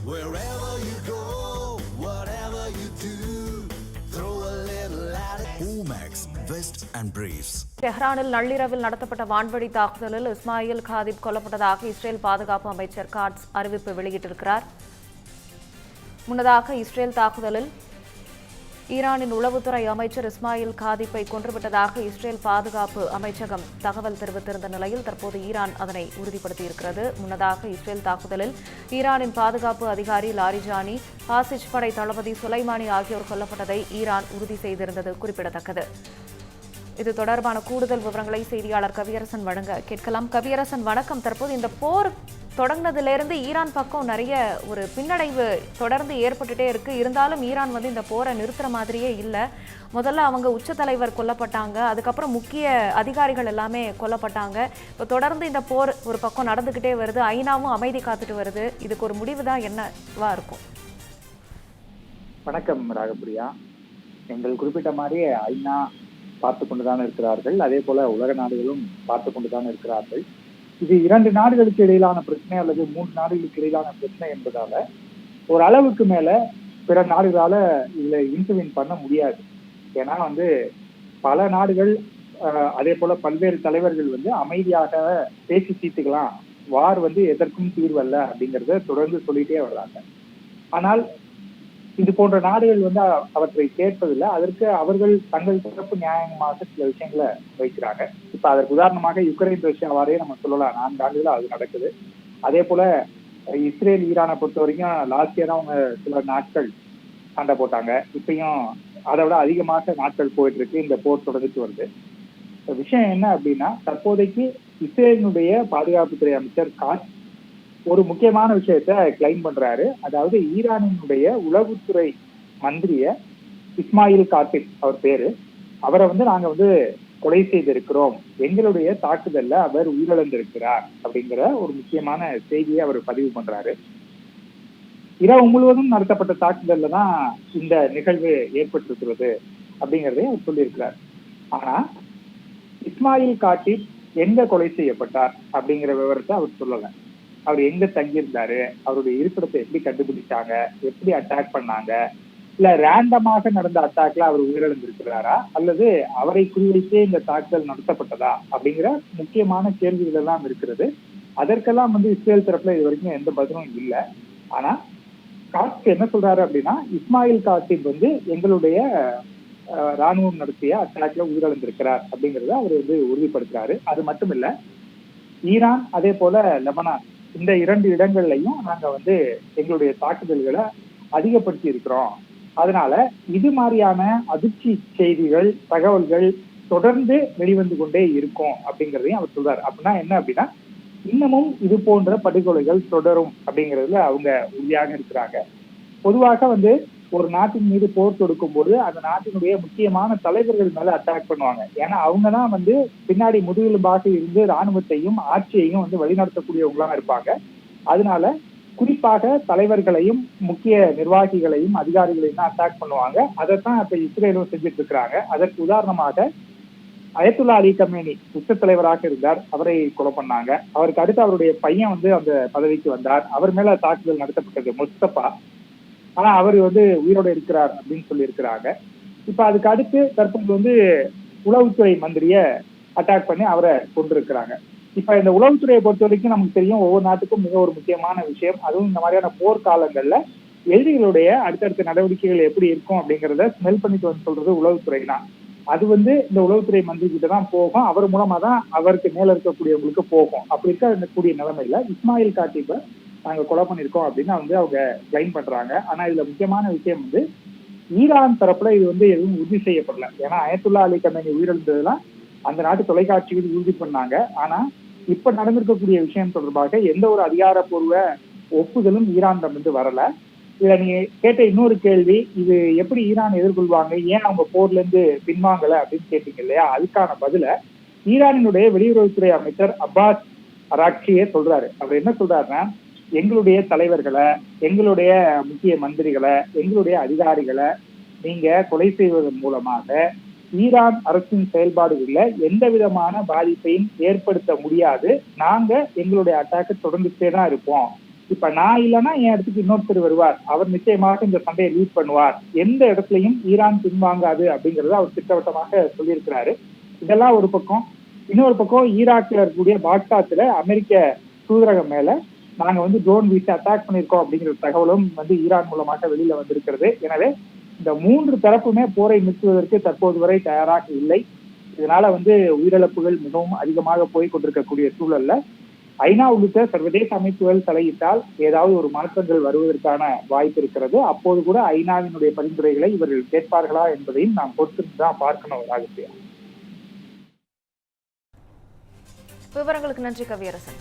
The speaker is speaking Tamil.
Wherever you go, whatever you do, throw a little at it. Omax, Vest and Briefs. தெஹ்ரானில் நள்ளிரவில் நடத்தப்பட்ட வான்வழி தாக்குதலில் இஸ்மாயில் காதிப் கொல்லப்பட்டதாக இஸ்ரேல் பாதுகாப்பு அமைச்சர் காட்ஸ் அறிவிப்பு வெளியிட்டிருக்கிறார். முன்னதாக இஸ்ரேல் தாக்குதலில் ஈரானின் உளவுத்துறை அமைச்சர் இஸ்மாயில் காதிப்பை கொன்றுவிட்டதாக இஸ்ரேல் பாதுகாப்பு அமைச்சகம் தகவல் தெரிவித்திருந்த நிலையில் தற்போது ஈரான் அதனை உறுதிப்படுத்தியிருக்கிறது. முன்னதாக இஸ்ரேல் தாக்குதலில் ஈரானின் பாதுகாப்பு அதிகாரி லாரிஜானி, பாசிஜ் படை தளபதி சுலைமானி ஆகியோர் கொல்லப்பட்டதை ஈரான் உறுதி செய்திருந்தது குறிப்பிடத்தக்கது. இது தொடர்பான கூடுதல் விவரங்களை செய்தியாளர் கவியரசன் வழங்க கேட்கலாம். கவியரசன் வணக்கம். தற்போது இந்த போர் தொடங்கினதிலிருந்து ஈரான் பக்கம் நிறைய ஒரு பின்னடைவு தொடர்ந்து ஏற்பட்டுட்டே இருக்கு. இருந்தாலும் ஈரான் இந்த போரை நிறுத்துற மாதிரியே இல்லை. முதல்ல அவங்க உச்ச தலைவர் கொல்லப்பட்டாங்க, அதுக்கப்புறம் முக்கிய அதிகாரிகள் எல்லாமே கொல்லப்பட்டாங்க. இப்போ தொடர்ந்து இந்த போர் ஒரு பக்கம் நடந்துகிட்டே வருது. ஐநாவும் அமைதி காத்துட்டு வருது. இதுக்கு ஒரு முடிவு தான் என்னவா இருக்கும்? வணக்கம் ராகப்பிரியா. எங்கள் குறிப்பிட்ட மாதிரியே ஐநா பார்த்து கொண்டுதான் இருக்கிறார்கள், அதே போல உலக நாடுகளும் பார்த்து கொண்டுதான் இருக்கிறார்கள். இது 2 நாடுகளுக்கு இடையிலான பிரச்சனை அல்லது 3 நாடுகளுக்கு இடையிலான பிரச்சனை என்பதால ஒரு அளவுக்கு மேல பிற நாடுகளால இதுல இன்டர்வீன் பண்ண முடியாது. ஏன்னா பல நாடுகள் அதே போல பல்வேறு தலைவர்கள் அமைதியாக பேசி தீர்த்துக்கலாம், வார் எதற்கும் தீர்வல்ல அப்படிங்கிறத தொடர்ந்து சொல்லிட்டே வர்றாங்க. ஆனால் இது போன்ற நாடுகள் அவற்றை கேட்பதில்லை. அதற்கு அவர்கள் தங்கள் தரப்பு நியாயமாக சில விஷயங்களை வைக்கிறாங்க. இப்ப அதற்கு உதாரணமாக யுக்ரைன் ரஷ்யாவாரே நம்ம சொல்லலாம். 4 ஆண்டுகள் அது நடக்குது. அதே போல இஸ்ரேல் ஈரானை பொறுத்த வரைக்கும் லாஸ்ட் இயர் அவங்க சில நாட்கள் சண்டை போட்டாங்க. இப்பயும் அதை விட அதிகமாக நாட்கள் போயிட்டு இருக்கு. இந்த போர் தொடர்ந்துட்டு வருது. விஷயம் என்ன அப்படின்னா, தற்போதைக்கு இஸ்ரேலினுடைய பாதுகாப்புத்துறை அமைச்சர் காட்ஸ் ஒரு முக்கியமான விஷயத்த கிளைம் பண்றாரு. அதாவது ஈரானினுடைய உளவுத்துறை மந்திரிய இஸ்மாயில் காதிப் அவர் பேரு, அவரை நாங்க கொலை செய்திருக்கிறோம், எங்களுடைய தாக்குதல்ல அவர் உயிரிழந்திருக்கிறார் அப்படிங்கிற ஒரு முக்கியமான செய்தியை அவர் பதிவு பண்றாரு. இரவு முழுவதும் நடத்தப்பட்ட தாக்குதல்ல தான் இந்த நிகழ்வு ஏற்பட்டிருக்கிறது அப்படிங்கிறதையும் அவர் சொல்லியிருக்கிறார். ஆனா இஸ்மாயில் காதிப் எங்க கொலை செய்யப்பட்டார் அப்படிங்கிற விவரத்தை அவர் சொல்லல. அவர் எங்க தங்கியிருந்தாரு, அவருடைய இருப்பிடத்தை எப்படி கண்டுபிடிச்சாங்க, எப்படி அட்டாக் பண்ணாங்க, இல்ல ரேண்டமாக நடந்த அட்டாக்ல அவர் உயிரிழந்திருக்கிறாரா அல்லது அவரை குறிவைத்தே இந்த தாக்குதல் நடத்தப்பட்டதா அப்படிங்கிற முக்கியமான கேள்விகள் எல்லாம் இருக்கிறது. அதற்கெல்லாம் இஸ்ரேல் தரப்புல இது வரைக்கும் எந்த பதிலும் இல்லை. ஆனா காட்ஸ் என்ன சொல்றாரு அப்படின்னா, இஸ்மாயில் காதிப் எங்களுடைய ராணுவம் நடத்திய அட்டாக்ல உயிரிழந்திருக்கிறார் அப்படிங்கிறத அவர் உறுதிப்படுத்துறாரு. அது மட்டும் இல்ல, ஈரான் அதே போல லெபனான் இந்த 2 இடங்கள்லையும் நாங்க எங்களுடைய தாக்குதல்களை அதிகப்படுத்தி இருக்கிறோம். அதனால இது மாதிரியான அதிர்ச்சி செய்திகள், தகவல்கள் தொடர்ந்து வெளிவந்து கொண்டே இருக்கும் அப்படிங்கிறதையும் அவர் சொல்றாரு. அப்படின்னா என்ன அப்படின்னா, இன்னமும் இது போன்ற படுகொலைகள் தொடரும் அப்படிங்கிறதுல அவங்க உறுதியாக இருக்கிறாங்க. பொதுவாக ஒரு நாட்டின் மீது போர் தொடுக்கும் போது அந்த நாட்டினுடைய முக்கியமான தலைவர்கள் மேல அட்டாக் பண்ணுவாங்க. ஏன்னா அவங்கதான் பின்னாடி முதுகெலும்பாக இருந்து இராணுவத்தையும் ஆட்சியையும் வழிநடத்தக்கூடியவங்களா இருப்பாங்க. அதனால குறிப்பாக தலைவர்களையும் முக்கிய நிர்வாகிகளையும் அதிகாரிகளையும் தான் அட்டாக் பண்ணுவாங்க. அதைத்தான் இப்ப இஸ்ரேலும் செஞ்சுட்டு இருக்கிறாங்க. அதற்கு உதாரணமாக அயத்துல்லா அலி கமேனி உச்ச தலைவராக இருந்தார், அவரை கொலை பண்ணாங்க. அவருக்கு அடுத்து அவருடைய பையன் அந்த பதவிக்கு வந்தார். அவர் மேல தாக்குதல் நடத்தப்பட்டது, முஸ்தபா. ஆனா அவர் உயிரோடு இருக்கிறார் அப்படின்னு சொல்லி இருக்கிறாங்க. இப்ப அதுக்கு அடுத்து தற்போது உளவுத்துறை மந்திரிய அட்டாக் பண்ணி அவரை கொண்டிருக்கிறாங்க. இப்ப இந்த உளவுத்துறையை பொறுத்த வரைக்கும் நமக்கு தெரியும், ஒவ்வொரு நாட்டுக்கும் மிக ஒரு முக்கியமான விஷயம். அதுவும் இந்த மாதிரியான போர்க்காலங்கள்ல எதிரிகளுடைய அடுத்தடுத்த நடவடிக்கைகள் எப்படி இருக்கும் அப்படிங்கிறத ஸ்மெல் பண்ணிட்டு சொல்றது உளவுத்துறை தான். அது இந்த உளவுத்துறை மந்திரி கிட்ட தான் போகும். அவர் மூலமா தான் அவருக்கு மேல இருக்கக்கூடியவங்களுக்கு போகும். அப்படி இருக்கக்கூடிய நிலைமையில இஸ்மாயில் காதிப்பை நாங்க கொலை பண்ணிருக்கோம் அப்படின்னு அவங்க கிளைம் பண்றாங்க. ஆனா இதுல முக்கியமான விஷயம் ஈரான் தரப்புல இது எதுவும் உறுதி செய்யப்படல. ஏன்னா அயத்துல்லா அலி கமேனி உயிரிழந்ததுலாம் அந்த நாட்டு தொலைக்காட்சிகள் உறுதி பண்ணாங்க. ஆனா இப்ப நடந்திருக்கக்கூடிய விஷயம் தொடர்பாக எந்த ஒரு அதிகாரப்பூர்வ ஒப்புதலும் ஈரானிடம் வரல. இதுல நீங்க கேட்ட இன்னொரு கேள்வி, இது எப்படி ஈரான் எதிர்கொள்வாங்க, ஏன் அவங்க போர்ல இருந்து பின்வாங்கல அப்படின்னு கேட்டீங்க இல்லையா? அதுக்கான பதில ஈரானினுடைய வெளியுறவுத்துறை அமைச்சர் அப்பாஸ் அராக்சியே சொல்றாரு. அவர் என்ன சொல்றாருன்னா, எங்களுடைய தலைவர்களை, எங்களுடைய முக்கிய மந்திரிகளை, எங்களுடைய அதிகாரிகளை நீங்க கொலை செய்வதன் மூலமாக ஈரான் அரசின் செயல்பாடுகள்ல எந்த விதமான பாதிப்பையும் ஏற்படுத்த முடியாது. நாங்க எங்களுடைய அட்டாக்கை தொடர்ந்துட்டே தான் இருப்போம். இப்ப நான் இல்லைன்னா என் இடத்துக்கு இன்னொருத்தர் வருவார், அவர் நிச்சயமாக இந்த சண்டையை லீட் பண்ணுவார், எந்த இடத்துலையும் ஈரான் பின்வாங்காது அப்படிங்கறத அவர் திட்டவட்டமாக சொல்லியிருக்கிறாரு. இதெல்லாம் ஒரு பக்கம். இன்னொரு பக்கம் ஈராக்ல இருக்கக்கூடிய பாக்தாத்ல அமெரிக்க தூதரகம் மேல நாங்க வந்து ட்ரோன் வீசி அட்டாக் பண்ணியிருக்கோம் அப்படிங்கிற தகவலும் வந்து ஈரான் மூலமாக வெளியில வந்திருக்கிறது. எனவே இந்த 3 தரப்புமே போரை நிறுத்துவதற்கு தற்போது வரை தயாராக இல்லை. இதனால வந்து உயிரிழப்புகள் மிகவும் அதிகமாக போய் கொண்டிருக்கக்கூடிய சூழல்ல ஐநா உள்ளிட்ட சர்வதேச அமைப்புகள் தலையிட்டால் ஏதாவது ஒரு மாற்றங்கள் வருவதற்கான வாய்ப்பு இருக்கிறது. அப்போது கூட ஐநாவினுடைய பரிந்துரைகளை இவர்கள் கேட்பார்களா என்பதையும் நாம் பொறுத்துதான் பார்க்கணும். விவரங்களுக்கு நன்றி கவியரசன்.